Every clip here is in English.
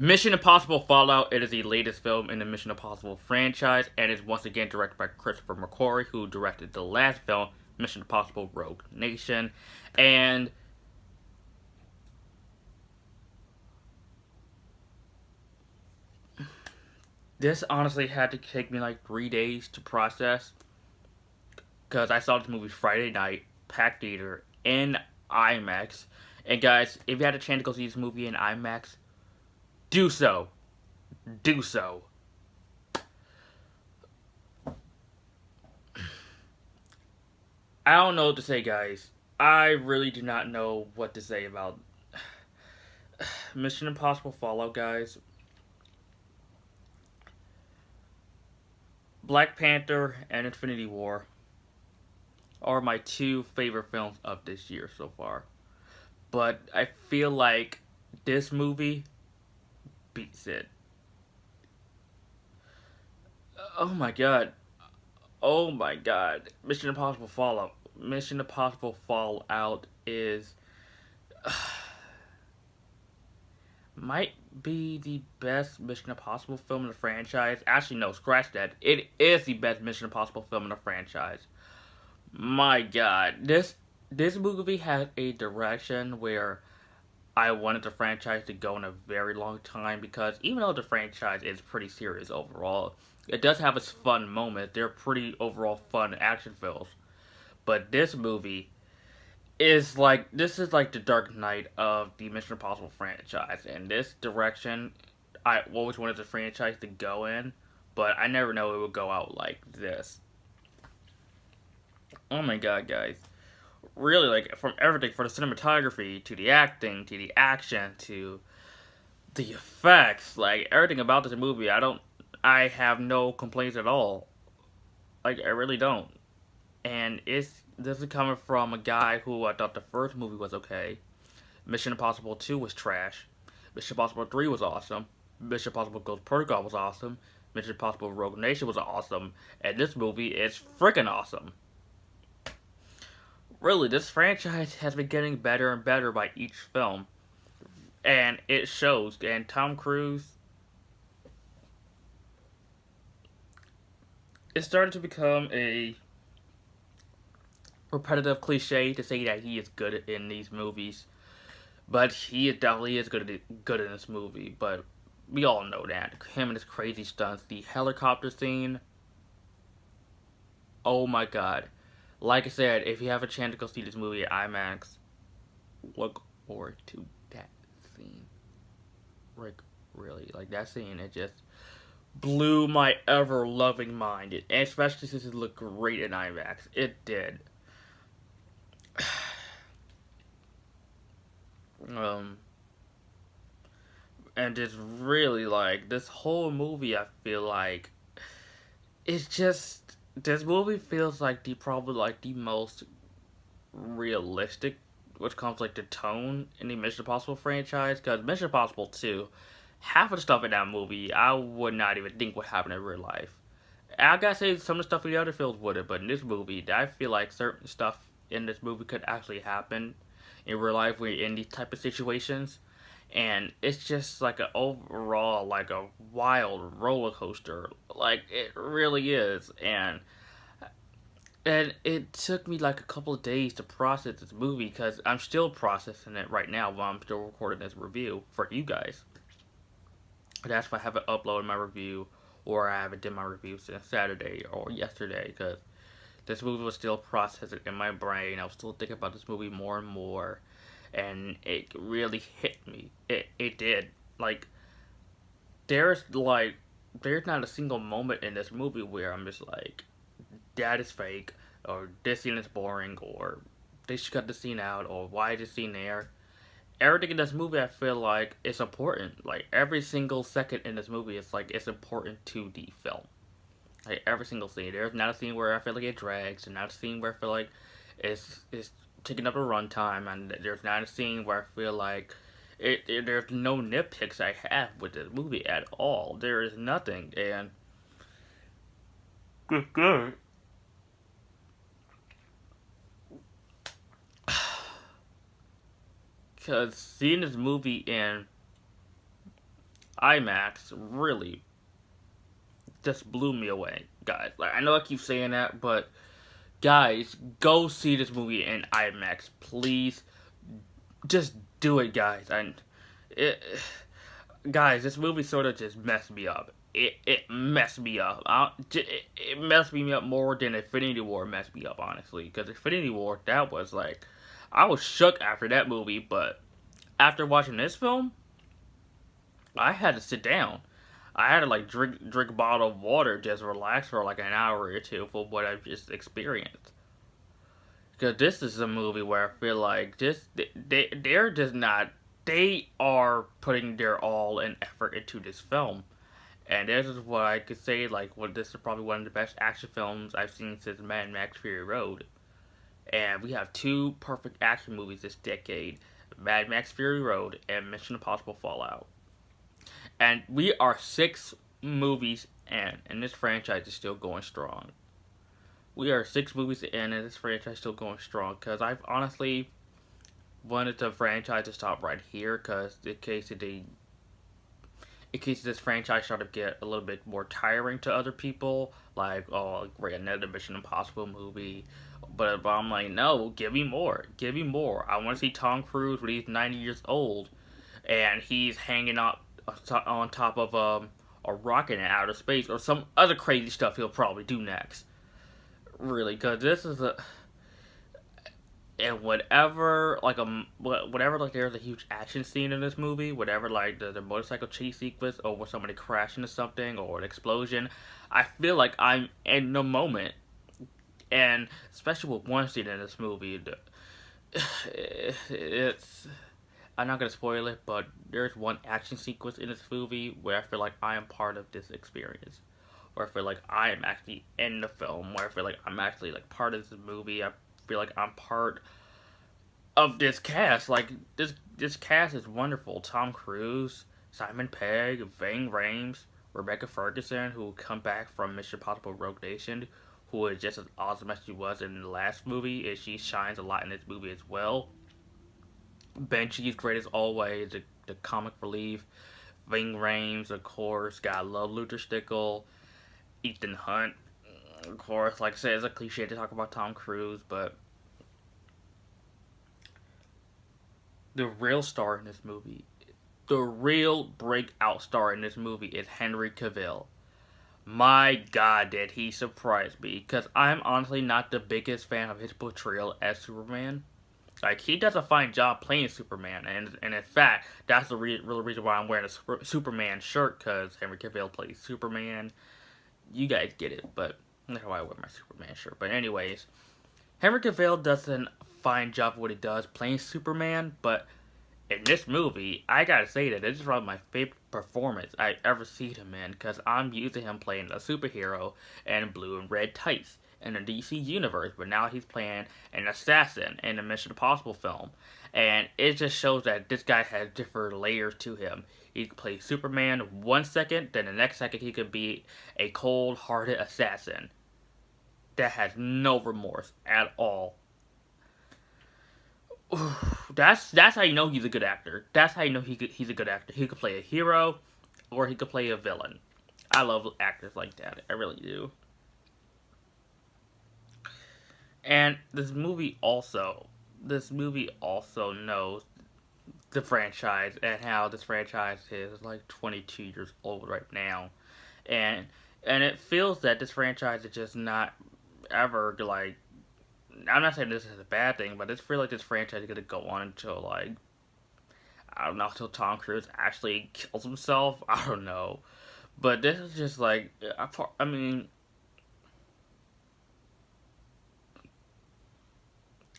Mission Impossible Fallout. It is the latest film in the Mission Impossible franchise, and is once again directed by Christopher McQuarrie, who directed the last film, Mission Impossible Rogue Nation. And this honestly had to take me like 3 days to process, because I saw this movie Friday night, packed theater, in IMAX. And guys, if you had a chance to go see this movie in IMAX, do so. Do so. I don't know what to say, guys. I really do not know what to say about Mission Impossible Fallout, guys. Black Panther and Infinity War are my two favorite films of this year so far. But I feel like this movie beats it. Oh my god. Oh my god. Mission Impossible Fallout. Mission Impossible Fallout is might be the best Mission Impossible film in the franchise. Actually, no, scratch that. It is the best Mission Impossible film in the franchise. My God, this movie has a direction where I wanted the franchise to go in a very long time, because even though the franchise is pretty serious overall, it does have its fun moments. They're pretty overall fun action films. But this is like the Dark Knight of the Mission Impossible franchise, and this direction I always wanted the franchise to go in, but I never know it would go out like this. Oh my god, guys. Really, like, from everything, from the cinematography to the acting to the action to the effects, like, everything about this movie, I have no complaints at all. Like, I really don't. And this is coming from a guy who I thought the first movie was okay. Mission Impossible 2 was trash. Mission Impossible 3 was awesome. Mission Impossible Ghost Protocol was awesome. Mission Impossible Rogue Nation was awesome. And this movie is freaking awesome. Really, this franchise has been getting better and better by each film. And it shows. And Tom Cruise, it started to become a repetitive cliche to say that he is good in these movies. But he definitely is good in this movie. But we all know that. Him and his crazy stunts. The helicopter scene. Oh my god. Like I said, if you have a chance to go see this movie at IMAX, look forward to that scene. Like, really. Like, that scene, it just blew my ever loving mind. And especially since it looked great in IMAX. It did. Um, and just really, like, this whole movie, I feel like it's just, this movie feels like probably like the most realistic, which comes like the tone in the Mission Impossible franchise. Because Mission Impossible 2, half of the stuff in that movie I would not even think would happen in real life. I gotta say, some of the stuff in the other films wouldn't, but in this movie, I feel like certain stuff in this movie could actually happen in real life when you're in these type of situations. And it's just like an overall, like a wild roller coaster. Like, it really is. And it took me like a couple of days to process this movie, because I'm still processing it right now while I'm still recording this review for you guys. That's why I haven't uploaded my review, or I haven't done my review since Saturday or yesterday, because this movie was still processing in my brain. I was still thinking about this movie more and more, and it really hit me. It did. There's like there's not a single moment in this movie where I'm just like, that is fake, or this scene is boring, or they should cut the scene out, or why is this scene there? Everything in this movie, I feel like, is important. Like, every single second in this movie is like, it's important to the film. Like, every single scene. There's not a scene where I feel like it drags, and not a scene where I feel like it's taking up a runtime, and there's not a scene where I feel like there's no nitpicks I have with this movie at all. There is nothing, and good. Because seeing this movie in IMAX really just blew me away, guys. Like, I know I keep saying that, but guys, go see this movie in IMAX, please. Just do it, guys. And it, guys, this movie sort of just messed me up. It messed me up. It messed me up more than Infinity War messed me up, honestly. Because Infinity War, that was like, I was shook after that movie, but after watching this film, I had to sit down. I had to like drink a bottle of water, just relax for like an hour or two for what I've just experienced. Because this is a movie where I feel like just they're just not, they are putting their all and effort into this film, and this is what I could say, like, well, this is probably one of the best action films I've seen since Mad Max Fury Road. And we have two perfect action movies this decade: Mad Max Fury Road and Mission Impossible Fallout. And we are 6 movies in, and this franchise is still going strong. We are 6 movies in, and this franchise is still going strong. Because I've honestly wanted the franchise to stop right here, because in case this franchise started to get a little bit more tiring to other people, like, oh, great, another Mission Impossible movie. But I'm like, no, give me more, give me more. I want to see Tom Cruise when he's 90 years old, and he's hanging up on top of a rocket in outer space, or some other crazy stuff he'll probably do next. Really, because this is a, and whatever, like, there's a huge action scene in this movie, whatever, like the motorcycle chase sequence, or where somebody crashed into something, or an explosion, I feel like I'm in the moment. And especially with one scene in this movie, it's, I'm not gonna spoil it, but there's one action sequence in this movie where I feel like I am part of this experience, where I feel like I am actually in the film, where I feel like I'm actually like part of this movie. I feel like I'm part of this cast. Like, this cast is wonderful. Tom Cruise, Simon Pegg, Ving Rhames, Rebecca Ferguson, who come back from Mission Impossible Rogue Nation, who is just as awesome as she was in the last movie, and she shines a lot in this movie as well. Benchy's great as always, the comic relief. Ving Rhames, of course. Gotta love Luther Stickle. Ethan Hunt, of course. Like I said, it's a cliche to talk about Tom Cruise, but the real star in this movie, the real breakout star in this movie is Henry Cavill. My God, did he surprise me? Because I'm honestly not the biggest fan of his portrayal as Superman. Like, he does a fine job playing Superman, and in fact, that's the real reason why I'm wearing a Superman shirt, because Henry Cavill plays Superman. You guys get it, but that's why I wear my Superman shirt. But anyways, Henry Cavill does a fine job of what he does playing Superman, but in this movie, I gotta say that this is probably my favorite performance I've ever seen him in, because I'm used to him playing a superhero in blue and red tights in the DC universe, but now he's playing an assassin in the Mission Impossible film. And it just shows that this guy has different layers to him. He can play Superman 1 second, then the next second he could be a cold-hearted assassin that has no remorse at all. That's how you know he's a good actor. That's how you know he's a good actor. He could play a hero, or he could play a villain. I love actors like that. I really do. And this movie also knows the franchise, and how this franchise is like 22 years old right now, and it feels that this franchise is just not ever like. I'm not saying this is a bad thing, but I just feel like this franchise is gonna go on until, like, I don't know, until Tom Cruise actually kills himself. I don't know, but this is just like, I mean,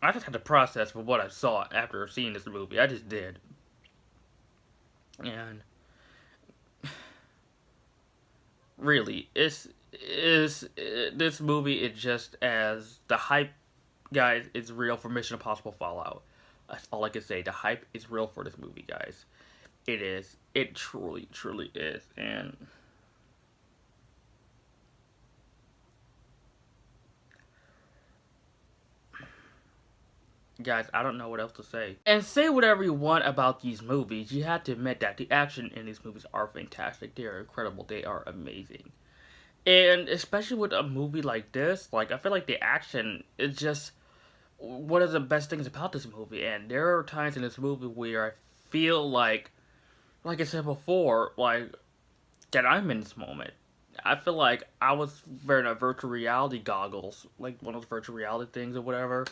I just had to process for what I saw after seeing this movie. I just did, and really, this movie is just as the hype, guys. It's real for Mission Impossible Fallout. That's all I can say. The hype is real for this movie, guys. It is. It truly, truly is. And Guys, I don't know what else to say. And say whatever you want about these movies, you have to admit that the action in these movies are fantastic. They are incredible. They are amazing. And especially with a movie like this, like I feel like the action is just one of the best things about this movie. And there are times in this movie where I feel like I said before, like that I'm in this moment. I feel like I was wearing a virtual reality goggles, like one of those virtual reality things or whatever.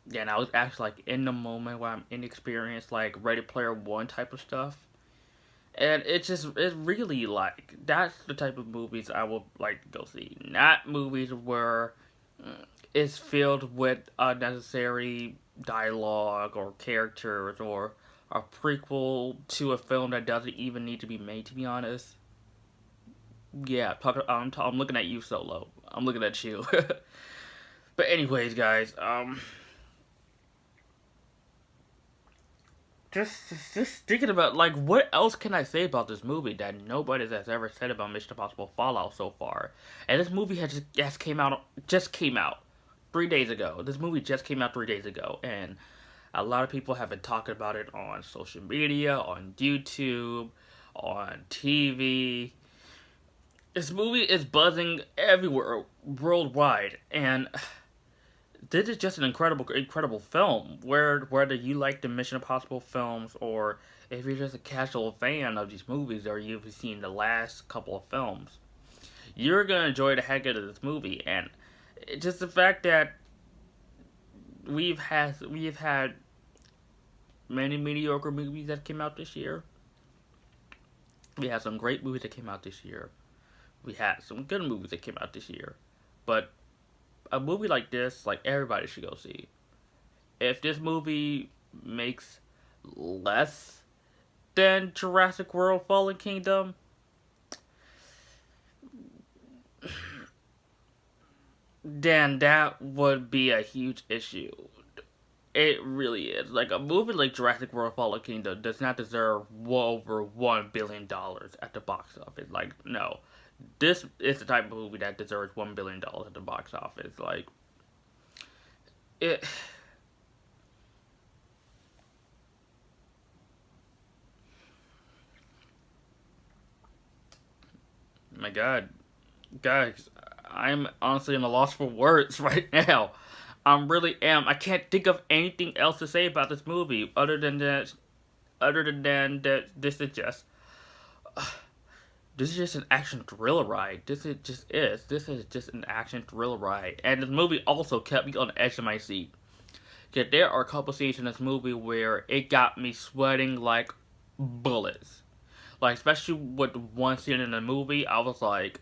Yeah, and I was actually like in the moment where I'm inexperienced, like Ready Player One type of stuff. And it's really like that's the type of movies I would like to go see. Not movies where it's filled with unnecessary dialogue or characters or a prequel to a film that doesn't even need to be made. To be honest, yeah, I'm looking at you, Solo. I'm looking at you. But anyways, guys, just thinking about like what else can I say about this movie that nobody has ever said about Mission Impossible Fallout so far? And this movie has just came out 3 days ago. This movie just came out 3 days ago, and a lot of people have been talking about it on social media, on YouTube, on TV. This movie is buzzing everywhere worldwide, and this is just an incredible film. Whether you like the Mission Impossible films or if you're just a casual fan of these movies or you've seen the last couple of films, you're gonna enjoy the heck out of this movie. And just the fact that we've had many mediocre movies that came out this year. We had some great movies that came out this year. We had some good movies that came out this year, but a movie like this, like everybody should go see. If this movie makes less than Jurassic World Fallen Kingdom, then that would be a huge issue. It really is. Like a movie like Jurassic World Fallen Kingdom does not deserve well over $1 billion at the box office. Like, no. This is the type of movie that deserves $1 billion at the box office. Like it my god. Guys, I'm honestly in a loss for words right now. I really am. I can't think of anything else to say about this movie other than that this is just an action thriller ride. This is just an action thriller ride. And this movie also kept me on the edge of my seat. Cause there are a couple scenes in this movie where it got me sweating like bullets. Like especially with one scene in the movie, I was like,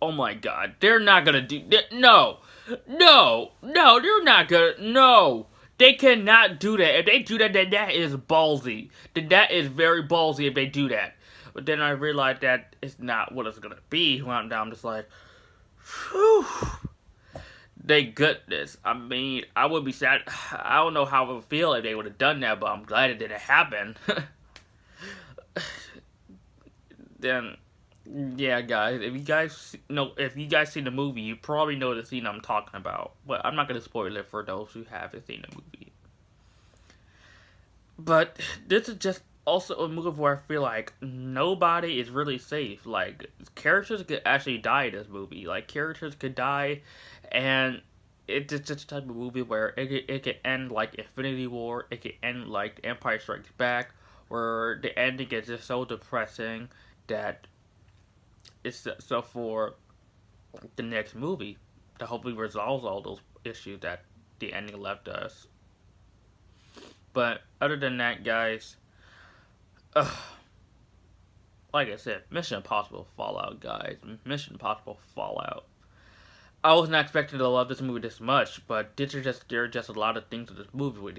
"Oh my god, they're not gonna do that! No, no, they're not gonna. No, they cannot do that. If they do that, then that is ballsy. Then that is very ballsy if they do that." But then I realized that it's not what it's gonna be. When I'm just like, whew. Thank goodness. I mean, I would be sad. I don't know how I would feel if they would have done that, but I'm glad it didn't happen. Then, yeah, guys, if you guys seen the movie, you probably know the scene I'm talking about. But I'm not gonna spoil it for those who haven't seen the movie. But this is just also a movie where I feel like nobody is really safe. Like characters could actually die in this movie. Like characters could die, and it's just a type of movie where it could end like Infinity War. It could end like Empire Strikes Back, where the ending is just so depressing that it's so for the next movie to hopefully resolves all those issues that the ending left us. But other than that, guys, ugh, like I said, Mission Impossible Fallout, guys. Mission Impossible Fallout. I was not expecting to love this movie this much, but there are just a lot of things in this movie when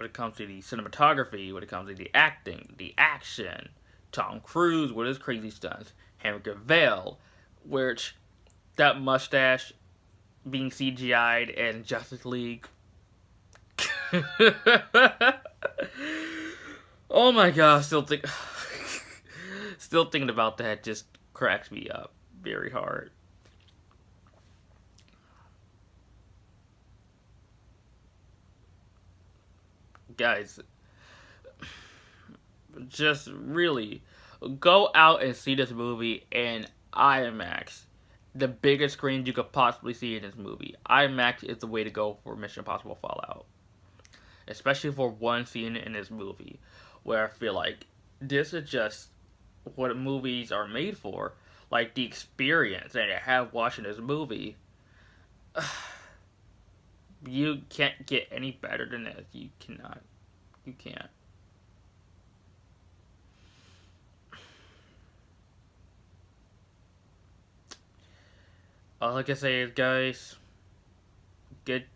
it comes to the cinematography, when it comes to the acting, the action, Tom Cruise with his crazy stunts, Henry Cavill, which that mustache being CGI'd in Justice League. Oh my god, still thinking about that just cracks me up very hard. Guys, just really go out and see this movie in IMAX. The biggest screen you could possibly see in this movie. IMAX is the way to go for Mission Impossible Fallout. Especially for one scene in this movie where I feel like this is just what movies are made for. Like the experience that I have watching this movie. You can't get any better than this. You cannot. You can't. All I can say is, guys, get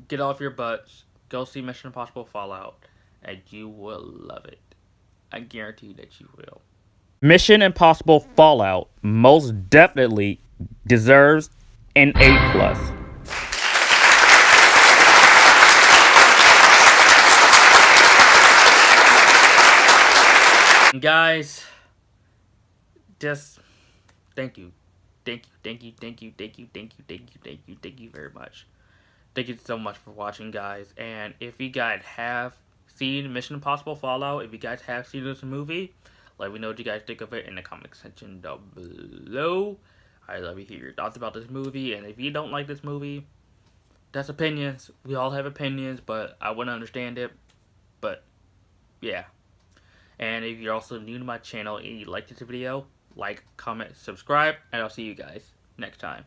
get off your butts. Go see Mission Impossible Fallout, and you will love it. I guarantee that you will. Mission Impossible Fallout most definitely deserves an A plus. Guys, just thank you. Thank you very much. Thank you so much for watching, guys. And if you guys have seen Mission Impossible Fallout, if you guys have seen this movie, let me know what you guys think of it in the comment section down below. I love to hear your thoughts about this movie. And if you don't like this movie, that's opinions. We all have opinions, but I wouldn't understand it. But yeah. And if you're also new to my channel and you like this video, like, comment, subscribe, and I'll see you guys next time.